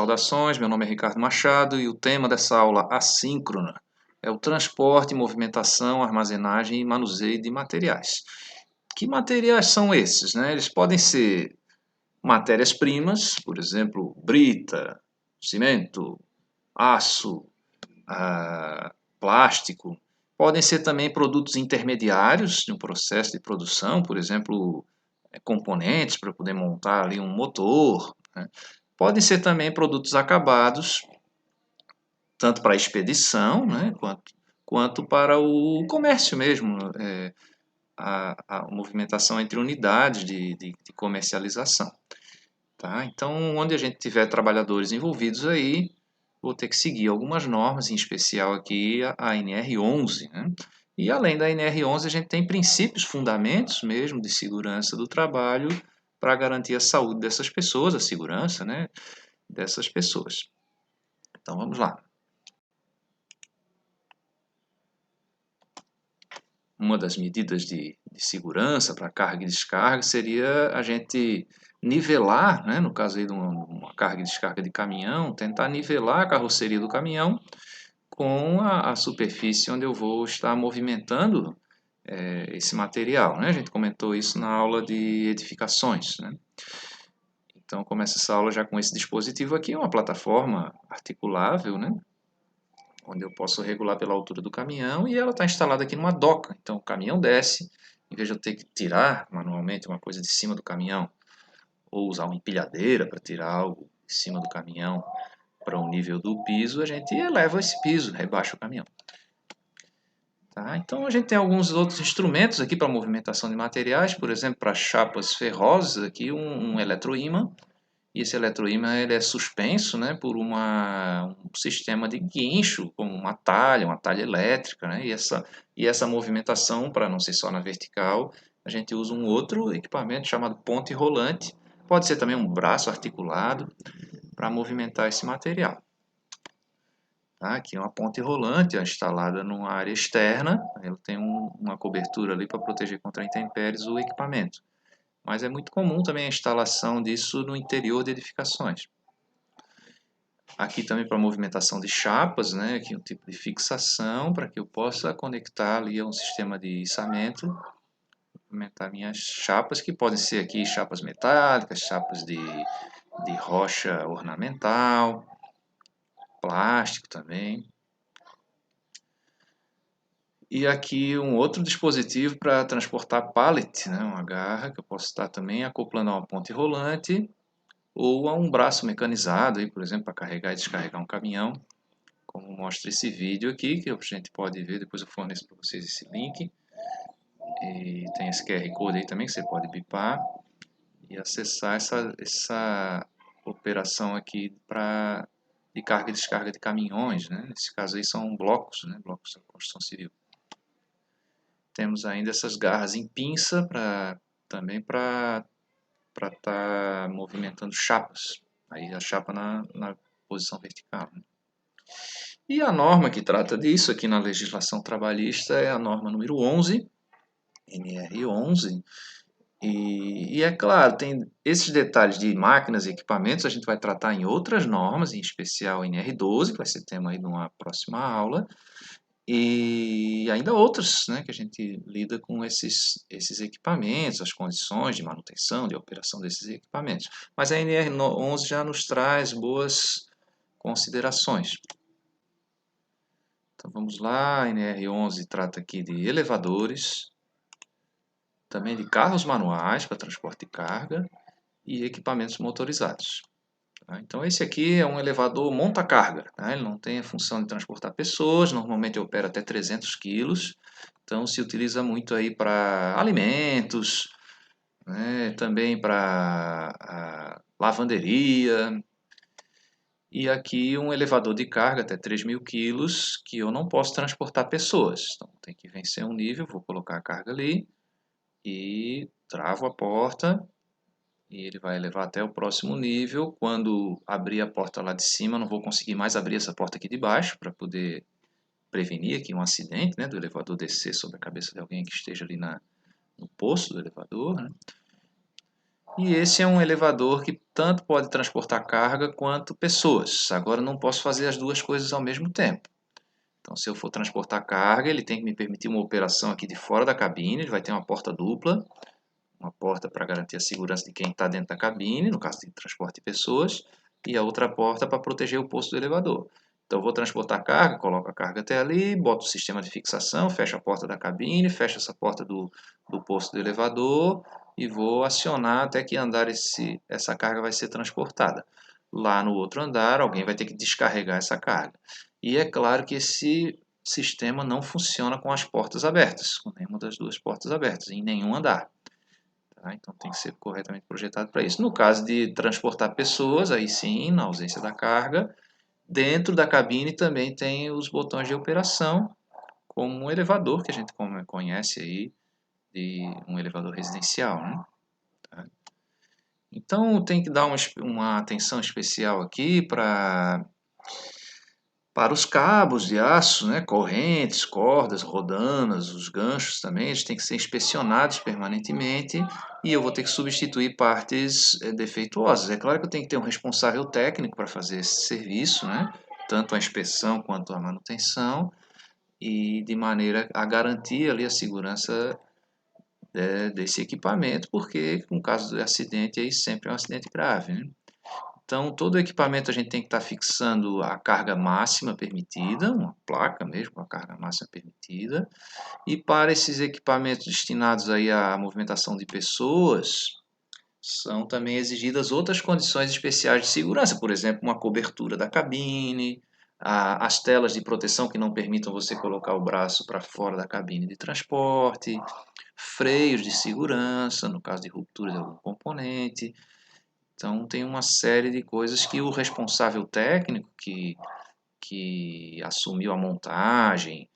Saudações, meu nome é Ricardo Machado e o tema dessa aula assíncrona é o transporte, movimentação, armazenagem e manuseio de materiais. Que materiais são esses, né? Eles podem ser matérias-primas, por exemplo, brita, cimento, aço, plástico. Podem ser também produtos intermediários de um processo de produção, por exemplo, componentes para poder montar ali um motor, né? Podem ser também produtos acabados, tanto para a expedição, né, quanto para o comércio mesmo, a movimentação entre unidades de comercialização. Tá? Então, onde a gente tiver trabalhadores envolvidos aí, vou ter que seguir algumas normas, em especial aqui a NR11. Né? E além da NR11, a gente tem princípios, fundamentos mesmo de segurança do trabalho para garantir a saúde dessas pessoas, a segurança, né, dessas pessoas. Então vamos lá. Uma das medidas de segurança para carga e descarga seria a gente nivelar, né, no caso aí de uma carga e descarga de caminhão, tentar nivelar a carroceria do caminhão com a superfície onde eu vou estar movimentando esse material. Né? A gente comentou isso na aula de edificações. Né? Então começa essa aula já com esse dispositivo aqui, uma plataforma articulável, né? Onde eu posso regular pela altura do caminhão e ela está instalada aqui numa doca. Então o caminhão desce, em vez de eu ter que tirar manualmente uma coisa de cima do caminhão ou usar uma empilhadeira para tirar algo de cima do caminhão para o nível do piso, a gente eleva esse piso, rebaixa o caminhão. Tá? Então a gente tem alguns outros instrumentos aqui para movimentação de materiais, por exemplo, para chapas ferrosas, aqui um eletroímã. E esse eletroímã ele é suspenso, né, por um sistema de guincho, como uma talha elétrica. Né, e essa movimentação, para não ser só na vertical, a gente usa um outro equipamento chamado ponte rolante. Pode ser também um braço articulado para movimentar esse material. Tá, aqui é uma ponte rolante instalada numa área externa. Ela tem uma cobertura ali para proteger contra intempéries o equipamento. Mas é muito comum também a instalação disso no interior de edificações. Aqui também para movimentação de chapas, né? Aqui um tipo de fixação para que eu possa conectar ali a um sistema de içamento, movimentar minhas chapas, que podem ser aqui chapas metálicas, chapas de rocha ornamental, plástico também. E aqui um outro dispositivo para transportar pallet, né? Uma garra que eu posso estar também acoplando a uma ponte rolante ou a um braço mecanizado, aí, por exemplo, para carregar e descarregar um caminhão, como mostra esse vídeo aqui, que a gente pode ver, depois eu forneço para vocês esse link. E tem esse QR Code aí também que você pode bipar e acessar essa operação aqui de carga e descarga de caminhões, né? Nesse caso aí são blocos, né? Blocos da construção civil. Temos ainda essas garras em pinça também para estar movimentando chapas. Aí a chapa na posição vertical. Né? E a norma que trata disso aqui na legislação trabalhista é a norma número 11, NR11. E é claro, tem esses detalhes de máquinas e equipamentos, a gente vai tratar em outras normas, em especial NR12, que vai ser tema aí de uma próxima aula. E ainda outros, né, que a gente lida com esses equipamentos, as condições de manutenção, de operação desses equipamentos. Mas a NR11 já nos traz boas considerações. Então vamos lá, a NR11 trata aqui de elevadores, também de carros manuais para transporte de carga e equipamentos motorizados. Então esse aqui é um elevador monta-carga, tá? Ele não tem a função de transportar pessoas, normalmente opera até 300 quilos, então se utiliza muito aí para alimentos, né? Também para lavanderia, e aqui um elevador de carga até 3.000 quilos, que eu não posso transportar pessoas, então tem que vencer um nível, vou colocar a carga ali, e travo a porta, e ele vai levar até o próximo nível. Quando abrir a porta lá de cima, não vou conseguir mais abrir essa porta aqui de baixo para poder prevenir aqui um acidente, né, do elevador descer sobre a cabeça de alguém que esteja ali no poço do elevador. Né? E esse é um elevador que tanto pode transportar carga quanto pessoas. Agora não posso fazer as duas coisas ao mesmo tempo. Então, se eu for transportar carga, ele tem que me permitir uma operação aqui de fora da cabine. Ele vai ter uma porta dupla, uma porta para garantir a segurança de quem está dentro da cabine, no caso de transporte de pessoas, e a outra porta para proteger o posto do elevador. Então, eu vou transportar carga, coloco a carga até ali, boto o sistema de fixação, fecho a porta da cabine, fecho essa porta do posto do elevador e vou acionar até que andar essa carga vai ser transportada. Lá no outro andar, alguém vai ter que descarregar essa carga. E é claro que esse sistema não funciona com as portas abertas, com nenhuma das duas portas abertas, em nenhum andar. Tá? Então tem que ser corretamente projetado para isso. No caso de transportar pessoas, aí sim, na ausência da carga, dentro da cabine também tem os botões de operação, como um elevador que a gente conhece aí, de um elevador residencial, né? Tá? Então tem que dar uma atenção especial aqui para os cabos de aço, né, correntes, cordas, rodanas, os ganchos também, eles têm que ser inspecionados permanentemente e eu vou ter que substituir partes defeituosas. É claro que eu tenho que ter um responsável técnico para fazer esse serviço, né, tanto a inspeção quanto a manutenção, e de maneira a garantir ali a segurança desse equipamento, porque no caso de acidente aí sempre é um acidente grave, né? Então, todo equipamento a gente tem que estar fixando a carga máxima permitida, uma placa mesmo com a carga máxima permitida. E para esses equipamentos destinados aí à movimentação de pessoas, são também exigidas outras condições especiais de segurança, por exemplo, uma cobertura da cabine, as telas de proteção que não permitam você colocar o braço para fora da cabine de transporte, freios de segurança, no caso de ruptura de algum componente. Então, tem uma série de coisas que o responsável técnico que assumiu a montagem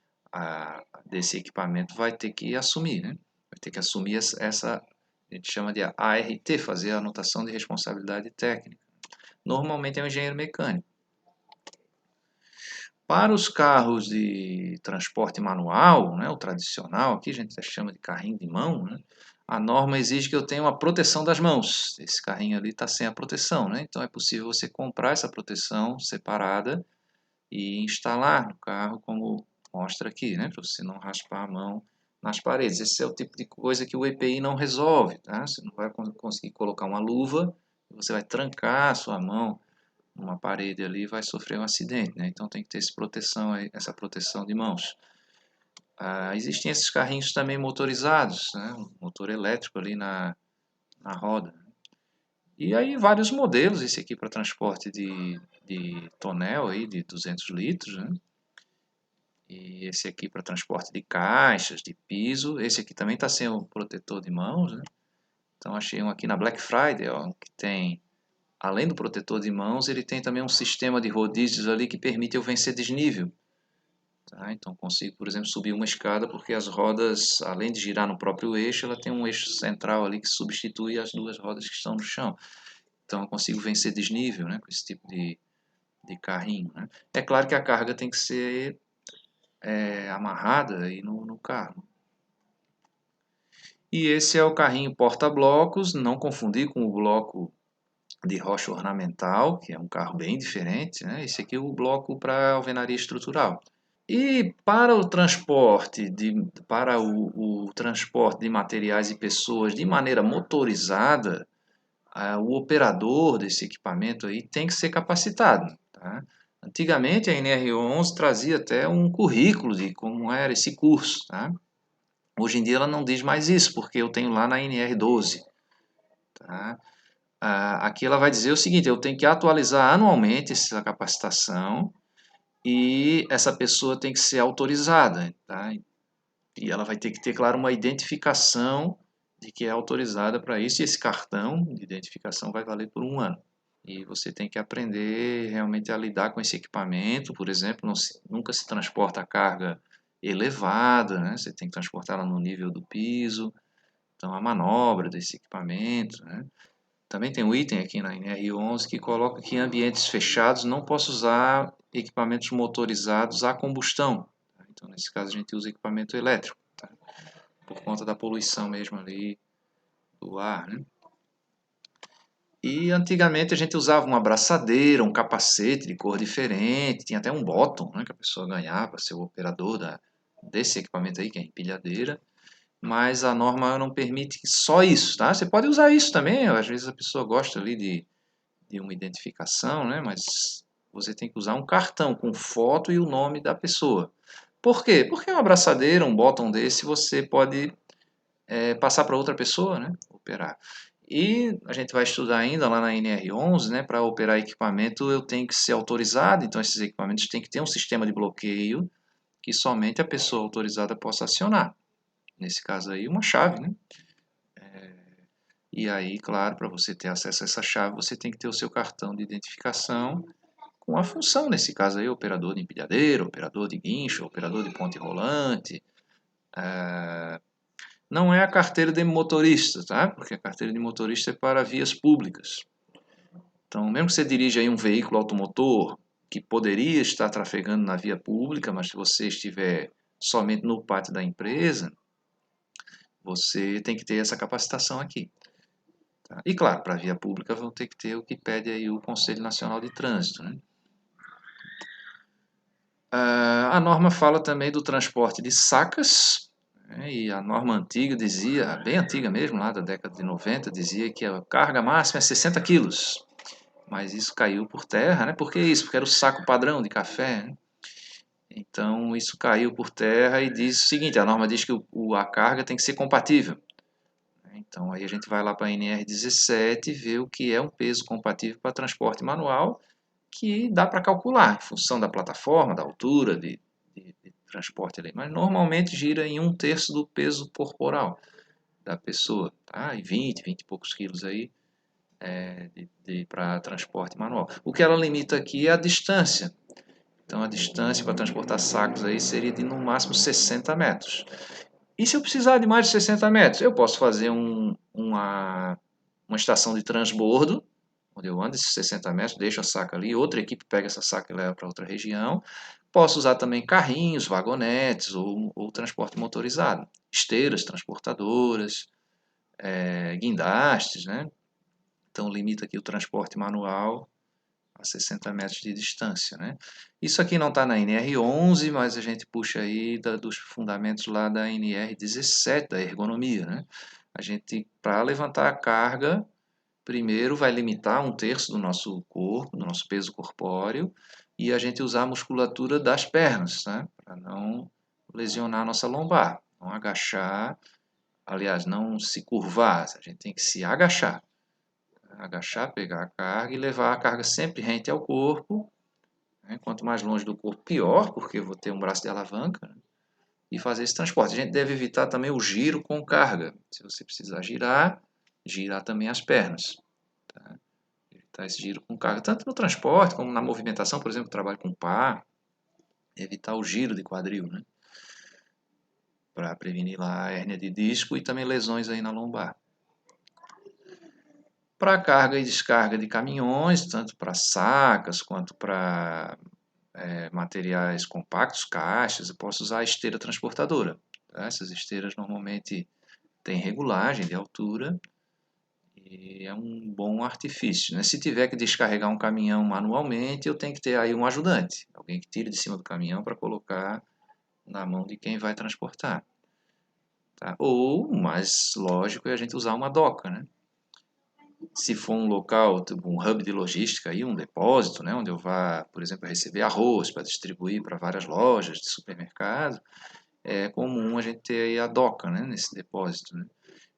desse equipamento vai ter que assumir, né? Vai ter que assumir a gente chama de ART, fazer a anotação de responsabilidade técnica. Normalmente é um engenheiro mecânico. Para os carros de transporte manual, né, o tradicional, aqui a gente chama de carrinho de mão, né, a norma exige que eu tenha uma proteção das mãos. Esse carrinho ali está sem a proteção, né? Então é possível você comprar essa proteção separada e instalar no carro, como mostra aqui, né? Para você não raspar a mão nas paredes. Esse é o tipo de coisa que o EPI não resolve, tá? Você não vai conseguir colocar uma luva, você vai trancar a sua mão numa parede ali e vai sofrer um acidente, né? Então tem que ter essa proteção de mãos. Existem esses carrinhos também motorizados, né? Um motor elétrico ali na roda. E aí vários modelos, esse aqui para transporte de tonel aí, de 200 litros, né? E esse aqui para transporte de caixas, de piso. Esse aqui também está sem o protetor de mãos, né? Então achei um aqui na Black Friday, ó, que tem, além do protetor de mãos, ele tem também um sistema de rodízios ali que permite eu vencer desnível. Tá? Então consigo, por exemplo, subir uma escada porque as rodas, além de girar no próprio eixo, ela tem um eixo central ali que substitui as duas rodas que estão no chão. Então eu consigo vencer desnível, né, com esse tipo de carrinho, né? É claro que a carga tem que ser amarrada aí no carro. E esse é o carrinho porta-blocos, não confundir com o bloco de rocha ornamental, que é um carro bem diferente, né? Esse aqui é o bloco para alvenaria estrutural. E para o transporte o transporte de materiais e pessoas de maneira motorizada, o operador desse equipamento aí tem que ser capacitado. Tá? Antigamente a NR11 trazia até um currículo de como era esse curso. Tá? Hoje em dia ela não diz mais isso, porque eu tenho lá na NR12. Tá? Aqui ela vai dizer o seguinte: eu tenho que atualizar anualmente essa capacitação e essa pessoa tem que ser autorizada. Tá? E ela vai ter que ter, claro, uma identificação de que é autorizada para isso, e esse cartão de identificação vai valer por 1 ano. E você tem que aprender realmente a lidar com esse equipamento, por exemplo, nunca se transporta carga elevada, né? Você tem que transportá-la no nível do piso, então a manobra desse equipamento, né? Também tem um item aqui na NR11 que coloca que em ambientes fechados não posso usar equipamentos motorizados a combustão. Então, nesse caso, a gente usa equipamento elétrico, tá? Por conta da poluição mesmo ali do ar, né? E antigamente a gente usava uma abraçadeira, um capacete de cor diferente, tinha até um bottom, né, que a pessoa ganhava, ser o operador desse equipamento aí, que é a empilhadeira. Mas a norma não permite só isso, tá? Você pode usar isso também, às vezes a pessoa gosta ali de uma identificação, né? Mas você tem que usar um cartão com foto e o nome da pessoa. Por quê? Porque uma abraçadeira, um botão desse, você pode passar para outra pessoa, né? Operar. E a gente vai estudar ainda lá na NR11, né? Para operar equipamento eu tenho que ser autorizado, então esses equipamentos têm que ter um sistema de bloqueio que somente a pessoa autorizada possa acionar. Nesse caso aí, uma chave, né? E aí, claro, para você ter acesso a essa chave, você tem que ter o seu cartão de identificação com a função, nesse caso aí, operador de empilhadeira, operador de guincho, operador de ponte rolante. Não é a carteira de motorista, tá? Porque a carteira de motorista é para vias públicas. Então, mesmo que você dirija aí um veículo automotor que poderia estar trafegando na via pública, mas se você estiver somente no pátio da empresa, você tem que ter essa capacitação aqui. Tá? E claro, para a via pública vão ter que ter o que pede aí o Conselho Nacional de Trânsito. Né? A norma fala também do transporte de sacas, né? E a norma antiga dizia, bem antiga mesmo, lá da década de 90, dizia que a carga máxima é 60 quilos. Mas isso caiu por terra, né? Por que isso? Porque era o saco padrão de café. Né? Então isso caiu por terra e diz o seguinte, a norma diz que a carga tem que ser compatível. Então aí a gente vai lá para a NR17 e vê o que é um peso compatível para transporte manual, que dá para calcular em função da plataforma, da altura de transporte ali. Mas normalmente gira em 1/3 do peso corporal da pessoa, tá? E 20 e poucos quilos aí para transporte manual. O que ela limita aqui é a distância. Então a distância para transportar sacos aí seria de no máximo 60 metros. E se eu precisar de mais de 60 metros? Eu posso fazer uma estação de transbordo, onde eu ando esses 60 metros, deixo a saca ali, outra equipe pega essa saca e leva para outra região. Posso usar também carrinhos, vagonetes ou transporte motorizado, esteiras transportadoras, guindastes, né? Então limita aqui o transporte manual a 60 metros de distância, né? Isso aqui não está na NR11, mas a gente puxa aí dos fundamentos lá da NR17, da ergonomia, né? A gente, para levantar a carga, primeiro vai limitar 1/3 do nosso corpo, do nosso peso corpóreo, e a gente usar a musculatura das pernas, né? Para não lesionar a nossa lombar, não agachar, aliás, não se curvar, a gente tem que se agachar. Agachar, pegar a carga e levar a carga sempre rente ao corpo, né? Quanto mais longe do corpo, pior, porque eu vou ter um braço de alavanca, né? E fazer esse transporte. A gente deve evitar também o giro com carga. Se você precisar girar, girar também as pernas. Tá? Evitar esse giro com carga, tanto no transporte como na movimentação, por exemplo, trabalho com pá, evitar o giro de quadril, né? Para prevenir lá a hérnia de disco e também lesões aí na lombar. Para carga e descarga de caminhões, tanto para sacas quanto para materiais compactos, caixas, eu posso usar a esteira transportadora. Tá? Essas esteiras normalmente têm regulagem de altura e é um bom artifício. Né? Se tiver que descarregar um caminhão manualmente, eu tenho que ter aí um ajudante, alguém que tire de cima do caminhão para colocar na mão de quem vai transportar. Tá? Ou, mais lógico, é a gente usar uma doca, né? Se for um local, tipo um hub de logística, aí, um depósito, né, onde eu vá, por exemplo, receber arroz para distribuir para várias lojas de supermercado, é comum a gente ter aí a doca, né, nesse depósito. Né?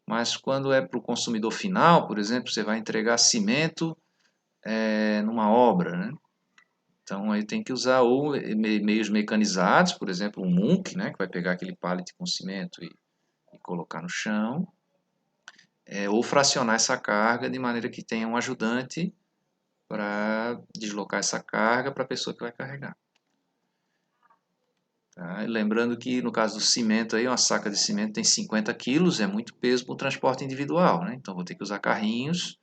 Mas quando é para o consumidor final, por exemplo, você vai entregar cimento numa obra, né? Então aí tem que usar ou meios mecanizados, por exemplo, um munk, né, que vai pegar aquele pallet com cimento e colocar no chão, ou fracionar essa carga de maneira que tenha um ajudante para deslocar essa carga para a pessoa que vai carregar. Tá? Lembrando que no caso do cimento, aí, uma saca de cimento tem 50 quilos, é muito peso para o transporte individual. Né? Então vou ter que usar carrinhos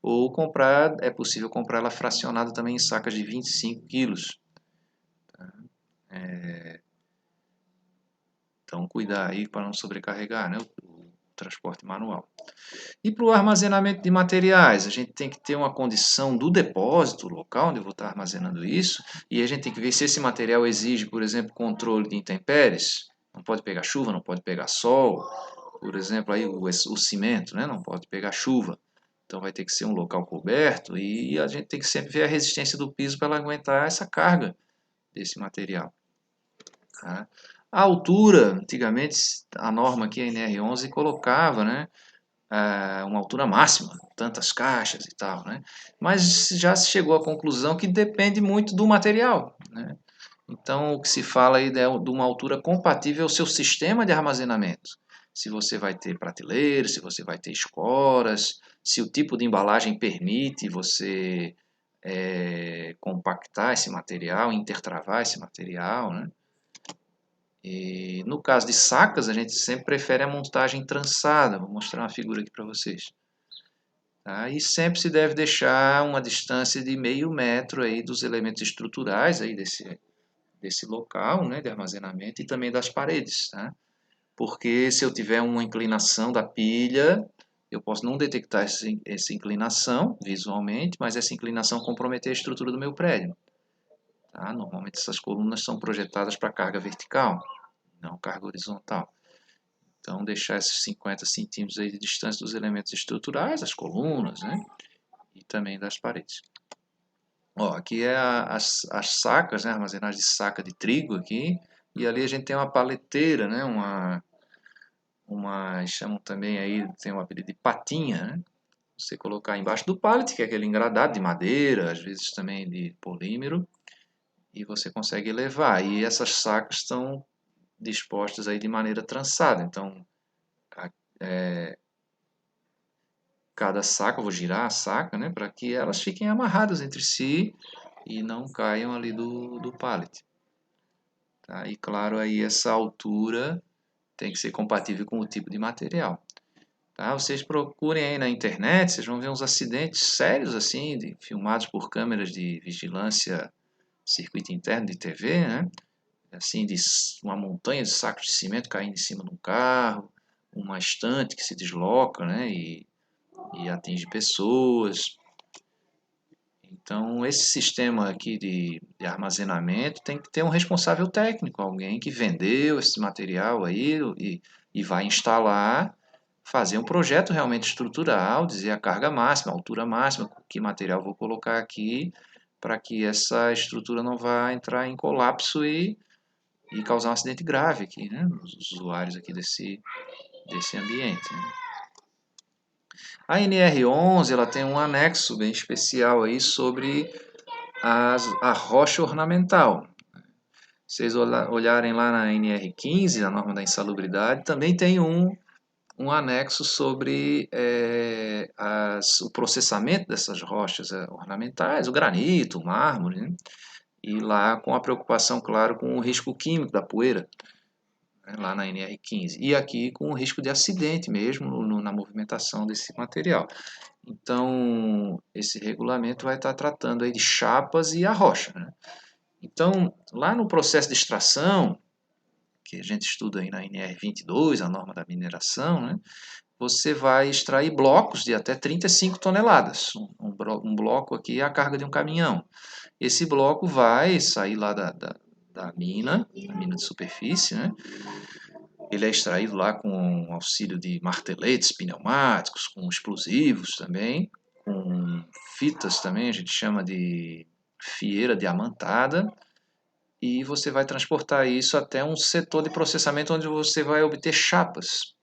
ou comprar, é possível comprar ela fracionada também em sacas de 25 quilos. Tá? Então cuidar aí para não sobrecarregar, né? transporte manual. E para o armazenamento de materiais, a gente tem que ter uma condição do depósito local, onde eu vou estar armazenando isso, e a gente tem que ver se esse material exige, por exemplo, controle de intempéries, não pode pegar chuva, não pode pegar sol, por exemplo, aí o cimento, né, não pode pegar chuva, então vai ter que ser um local coberto, e a gente tem que sempre ver a resistência do piso para ela aguentar essa carga desse material. Tá? A altura, antigamente, a norma aqui, a NR11, colocava, né, uma altura máxima, tantas caixas e tal, né? Mas já se chegou à conclusão que depende muito do material, né? Então, o que se fala aí é de uma altura compatível ao seu sistema de armazenamento. Se você vai ter prateleiras, se você vai ter escoras, se o tipo de embalagem permite você compactar esse material, intertravar esse material, né? E no caso de sacas, a gente sempre prefere a montagem trançada. Vou mostrar uma figura aqui para vocês. Tá? E sempre se deve deixar uma distância de meio metro aí dos elementos estruturais aí desse local, né, de armazenamento e também das paredes. Tá? Porque se eu tiver uma inclinação da pilha, eu posso não detectar essa inclinação visualmente, mas essa inclinação comprometer a estrutura do meu prédio. Tá? Normalmente essas colunas são projetadas para carga vertical, não carga horizontal. Então, deixar esses 50 centímetros aí de distância dos elementos estruturais, as colunas, né? E também das paredes. Ó, aqui é as sacas, né? Armazenagem de saca de trigo aqui. E ali a gente tem uma paleteira, né? Chamam também aí, tem um apelido de patinha, né? Você colocar embaixo do pallet, que é aquele engradado de madeira, às vezes também de polímero, e você consegue levar. E essas sacas estão dispostas aí de maneira trançada. Então, cada saca, eu vou girar a saca, né, para que elas fiquem amarradas entre si e não caiam ali do pallet. Tá? E claro, aí essa altura tem que ser compatível com o tipo de material. Tá? Vocês procurem aí na internet, vocês vão ver uns acidentes sérios assim, filmados por câmeras de vigilância, circuito interno de TV, né? Assim, de uma montanha de sacos de cimento caindo em cima de um carro, uma estante que se desloca, né? E atinge pessoas. Então, esse sistema aqui de armazenamento tem que ter um responsável técnico, alguém que vendeu esse material aí e vai instalar, fazer um projeto realmente estrutural, dizer a carga máxima, a altura máxima, que material vou colocar aqui, para que essa estrutura não vá entrar em colapso e causar um acidente grave aqui, né, nos usuários aqui desse ambiente. Né? A NR11 ela tem um anexo bem especial aí sobre a rocha ornamental. Vocês olharem lá na NR15, na norma da insalubridade, também tem um anexo sobre o processamento dessas rochas ornamentais, o granito, o mármore, né? E lá com a preocupação, claro, com o risco químico da poeira, né? Lá na NR15. E aqui com o risco de acidente mesmo na movimentação desse material. Então, esse regulamento vai estar tratando aí de chapas e a rocha, né? Então, lá no processo de extração, que a gente estuda aí na NR22, a norma da mineração, né, você vai extrair blocos de até 35 toneladas. Um bloco aqui é a carga de um caminhão. Esse bloco vai sair lá da mina de superfície, né? Ele é extraído lá com auxílio de marteletes pneumáticos, com explosivos também, com fitas também, a gente chama de fieira diamantada, e você vai transportar isso até um setor de processamento onde você vai obter chapas.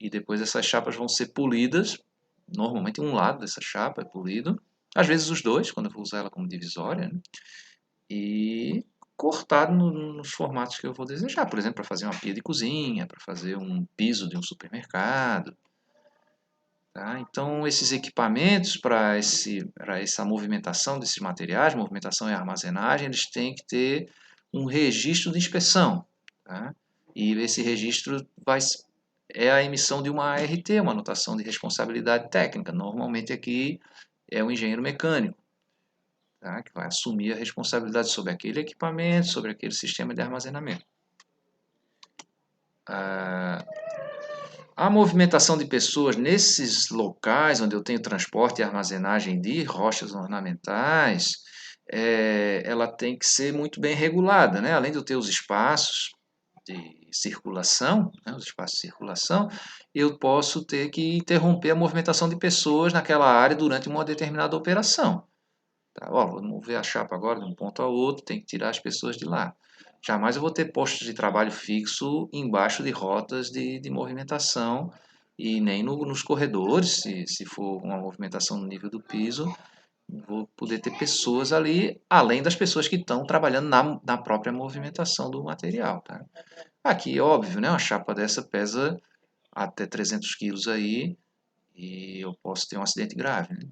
E depois essas chapas vão ser polidas, normalmente um lado dessa chapa é polido, às vezes os dois, quando eu vou usar ela como divisória, né? E cortado nos formatos que eu vou desejar, por exemplo, para fazer uma pia de cozinha, para fazer um piso de um supermercado. Tá? Então, esses equipamentos para essa movimentação desses materiais, movimentação e armazenagem, eles têm que ter um registro de inspeção. Tá? E esse registro é a emissão de uma ART, uma anotação de responsabilidade técnica. Normalmente aqui é o engenheiro mecânico, tá? Que vai assumir a responsabilidade sobre aquele equipamento, sobre aquele sistema de armazenamento. A movimentação de pessoas nesses locais onde eu tenho transporte e armazenagem de rochas ornamentais, ela tem que ser muito bem regulada, né? Além de eu ter os espaços de circulação, né, os espaços de circulação, eu posso ter que interromper a movimentação de pessoas naquela área durante uma determinada operação. Tá? Ó, vou mover a chapa agora de um ponto ao outro, tem que tirar as pessoas de lá. Jamais eu vou ter postos de trabalho fixo embaixo de rotas de movimentação e nem nos corredores, se for uma movimentação no nível do piso, vou poder ter pessoas ali, além das pessoas que estão trabalhando na própria movimentação do material. Tá? Aqui, óbvio, né, uma chapa dessa pesa até 300 quilos aí e eu posso ter um acidente grave. Né?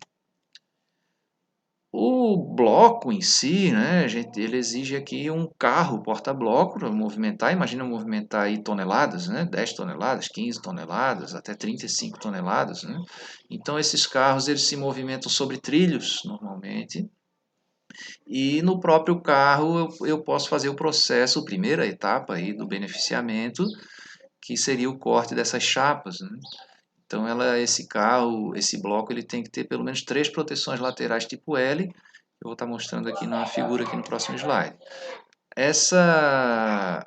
O bloco em si, né, ele exige aqui um carro porta-bloco para movimentar. Imagina movimentar aí toneladas, né, 10 toneladas, 15 toneladas, até 35 toneladas. Né? Então, esses carros eles se movimentam sobre trilhos, normalmente. E no próprio carro eu posso fazer o processo, a primeira etapa aí do beneficiamento, que seria o corte dessas chapas. Né? Então, esse carro, esse bloco, ele tem que ter pelo menos 3 proteções laterais tipo L. Eu vou estar mostrando aqui na figura aqui no próximo slide. Essa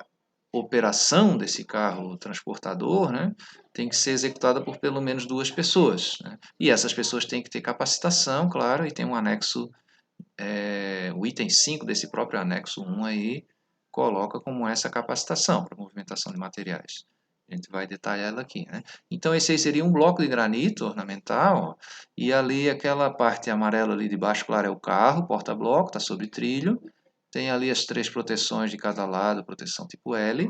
operação desse carro transportador, né, tem que ser executada por pelo menos 2 pessoas. Né? E essas pessoas têm que ter capacitação, claro, e tem um anexo, o item 5 desse próprio anexo 1 aí, coloca como essa capacitação para movimentação de materiais. A gente vai detalhar ela aqui. Né? Então, esse aí seria um bloco de granito ornamental, ó, e ali aquela parte amarela ali de baixo, claro, é o carro, porta-bloco, está sobre trilho. Tem ali as 3 proteções de cada lado, proteção tipo L.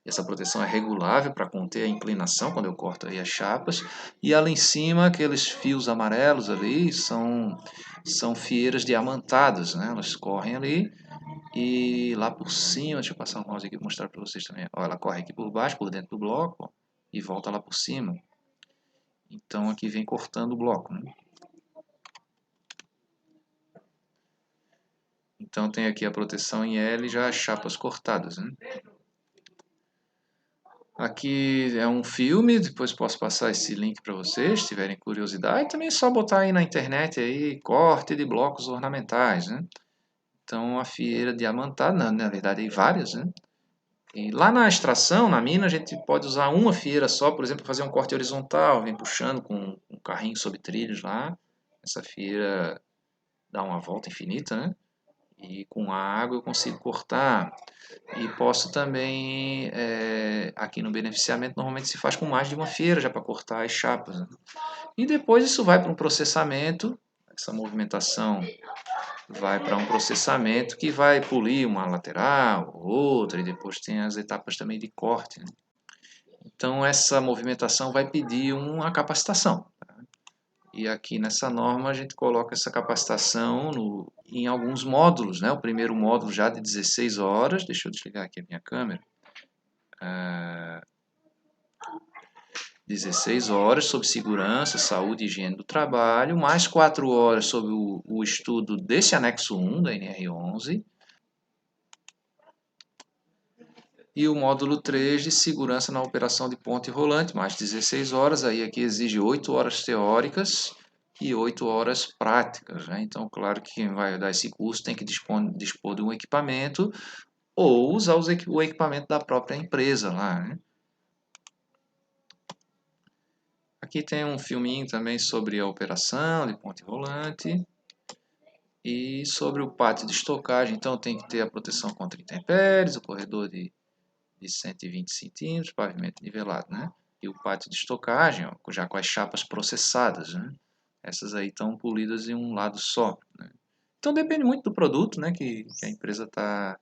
Essa proteção é regulável para conter a inclinação quando eu corto aí as chapas. E ali em cima, aqueles fios amarelos ali são fieiras diamantadas, né? Elas correm ali e lá por cima, deixa eu passar o mouse aqui para mostrar para vocês também. Ó, ela corre aqui por baixo, por dentro do bloco, ó, e volta lá por cima. Então aqui vem cortando o bloco. Né? Então tem aqui a proteção em L já as chapas cortadas. Né? Aqui é um filme, depois posso passar esse link para vocês, se tiverem curiosidade. Também é só botar aí na internet aí, corte de blocos ornamentais, né? Então a fieira diamantada, na verdade tem várias, né? E lá na extração, na mina, a gente pode usar uma fieira só, por exemplo, fazer um corte horizontal, vem puxando com um carrinho sobre trilhos lá. Essa fieira dá uma volta infinita, né? E com a água eu consigo cortar. E posso também, aqui no beneficiamento, normalmente se faz com mais de uma fieira já para cortar as chapas. Né? E depois isso vai para um processamento, essa movimentação vai para um processamento que vai polir uma lateral, outra, e depois tem as etapas também de corte. Né? Então essa movimentação vai pedir uma capacitação. E aqui nessa norma a gente coloca essa capacitação em alguns módulos. Né? O primeiro módulo já de 16 horas, deixa eu desligar aqui a minha câmera. 16 horas sobre segurança, saúde e higiene do trabalho, mais 4 horas sobre o estudo desse anexo 1 da NR11 e o módulo 3 de segurança na operação de ponte rolante, mais 16 horas, aí aqui exige 8 horas teóricas e 8 horas práticas. Né? Então, claro que quem vai dar esse curso tem que dispor de um equipamento ou usar o equipamento da própria empresa lá. Né? Aqui tem um filminho também sobre a operação de ponte rolante e sobre o pátio de estocagem. Então tem que ter a proteção contra intempéries, o corredor de 120 centímetros, pavimento nivelado, né? E o pátio de estocagem, ó, já com as chapas processadas, né? Essas aí estão polidas em um lado só. Né? Então depende muito do produto, né? Que a empresa tá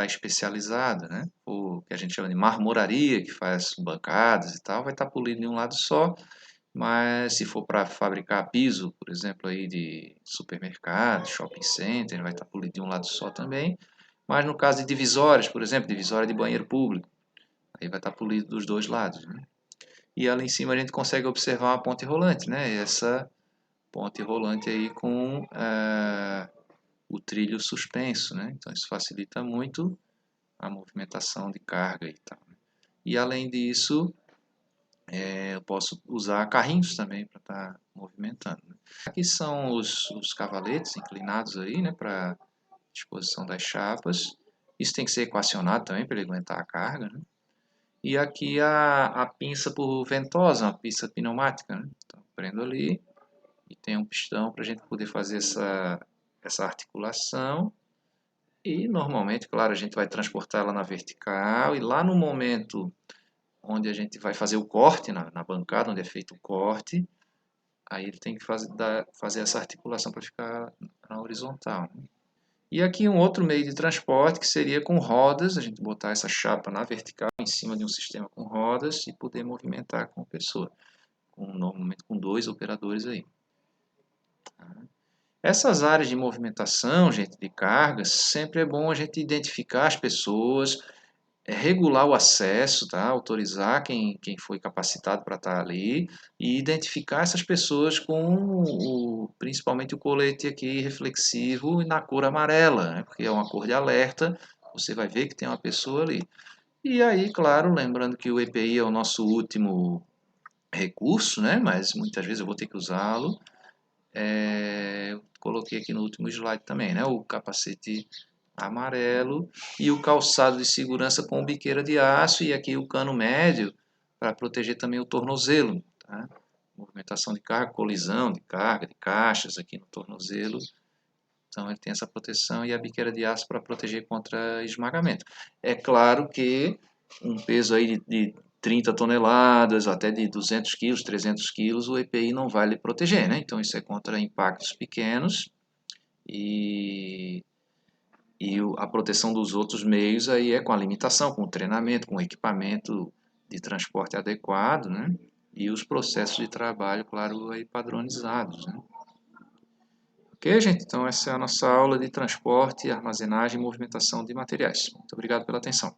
especializada, né? O que a gente chama de marmoraria, que faz bancadas e tal, vai estar polido em um lado só. Mas se for para fabricar piso, por exemplo, aí de supermercado, shopping center, vai estar polido de um lado só também. Mas no caso de divisórias, por exemplo, divisória de banheiro público, aí vai estar polido dos dois lados. Né? E ali em cima a gente consegue observar uma ponte rolante, né? E essa ponte rolante aí com o trilho suspenso, né? Então isso facilita muito a movimentação de carga e tal. E além disso, Eu posso usar carrinhos também para estar movimentando, né? Aqui são os cavaletes inclinados aí, né, para disposição das chapas. Isso tem que ser equacionado também para ele aguentar a carga, né? E aqui a pinça por ventosa, uma pinça pneumática, né? Então, prendo ali e tem um pistão para a gente poder fazer essa articulação. E normalmente, claro, a gente vai transportar ela na vertical e lá no momento onde a gente vai fazer o corte, na bancada onde é feito o corte, aí ele tem que fazer essa articulação para ficar na horizontal, né? E aqui um outro meio de transporte que seria com rodas, a gente botar essa chapa na vertical em cima de um sistema com rodas e poder movimentar com a pessoa, normalmente com 2 operadores aí. Essas áreas de movimentação, gente, de cargas, sempre é bom a gente identificar as pessoas, regular o acesso, tá? Autorizar quem foi capacitado para estar ali e identificar essas pessoas com principalmente o colete aqui reflexivo e na cor amarela, né? Porque é uma cor de alerta, você vai ver que tem uma pessoa ali. E aí, claro, lembrando que o EPI é o nosso último recurso, né? Mas muitas vezes eu vou ter que usá-lo. Eu coloquei aqui no último slide também, né? O capacete amarelo e o calçado de segurança com biqueira de aço e aqui o cano médio para proteger também o tornozelo, tá? Movimentação de carga, colisão de carga, de caixas aqui no tornozelo. Então ele tem essa proteção e a biqueira de aço para proteger contra esmagamento. É claro que um peso aí de 30 toneladas, até de 200 quilos, 300 quilos, o EPI não vai lhe proteger, né? Então isso é contra impactos pequenos e a proteção dos outros meios aí é com a limitação, com o treinamento, com o equipamento de transporte adequado, né? E os processos de trabalho, claro, aí padronizados, né? Ok, gente? Então essa é a nossa aula de transporte, armazenagem e movimentação de materiais. Muito obrigado pela atenção.